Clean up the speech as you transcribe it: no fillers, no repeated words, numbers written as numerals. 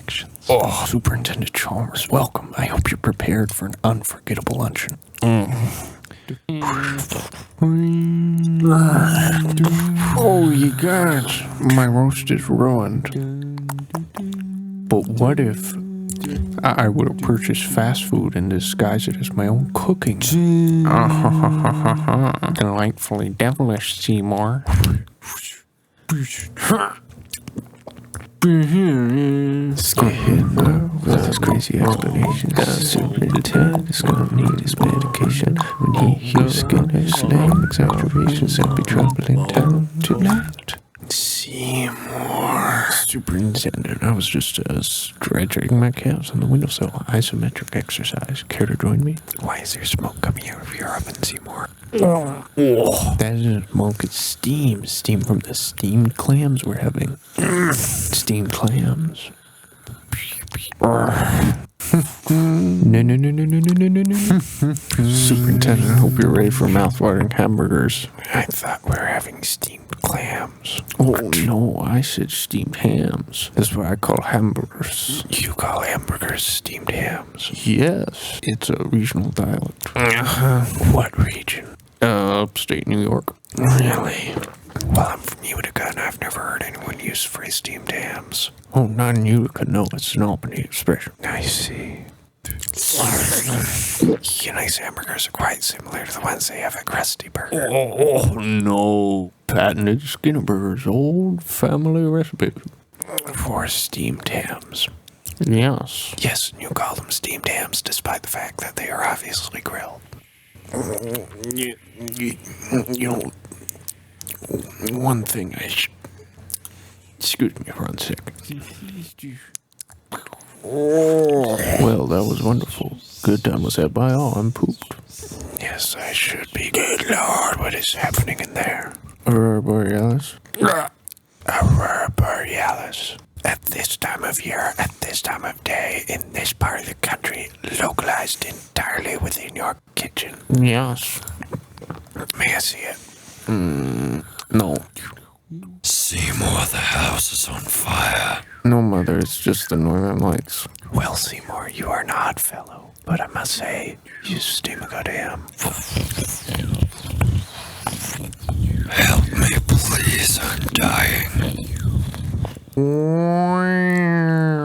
selections. Oh, Superintendent Chalmers, welcome. I hope you're prepared for an unforgettable luncheon. Oh, you guys, my roast is ruined. But what if I would have purchased fast food and disguised it as my own cooking? Delightfully devilish, Seymour. With his crazy explanations, the superintendent is gonna need his medication. When he hears Skinner's slang exaggerations, there'll be trouble in town tonight. Seymour. Superintendent, I was just stretching my calves on the windowsill. Isometric exercise. Care to join me? Why is there smoke coming out of your oven, Seymour? That isn't smoke, it's steam. Steam from the steamed clams we're having. Steamed clams. No. Superintendent, I hope you're ready for mouth-watering hamburgers. I thought we were having steamed clams. Oh, no, I said steamed hams. That's what I call hamburgers. You call hamburgers steamed hams? Yes, it's a regional dialect. What region? Upstate New York. Really? Well, I'm from Utica, and I've never heard anyone use the phrase steamed hams. Oh, not in Utica, no, it's an Albany expression. I see. Uni's hamburgers are quite similar to the ones they have at Krusty Burger. Oh, no. Patented Skinner Burgers, old family recipe. For steamed hams. Yes. Yes, and you call them steamed hams despite the fact that they are obviously grilled. You know, one thing excuse me for 1 second. Well, that was wonderful. Good time was had by all. I'm pooped. Yes, I should be. Good Lord, what is happening in there? Aurora Borealis? Aurora Borealis. At this time of year, at this time of day, in this part of the country, localized entirely within your kitchen. Yes. May I see it? No. Seymour, the house is on fire. No, Mother, it's just the Northern Lights. Well, Seymour, you are an odd fellow, but I must say, you steam a good ham. Help me, please, I'm dying.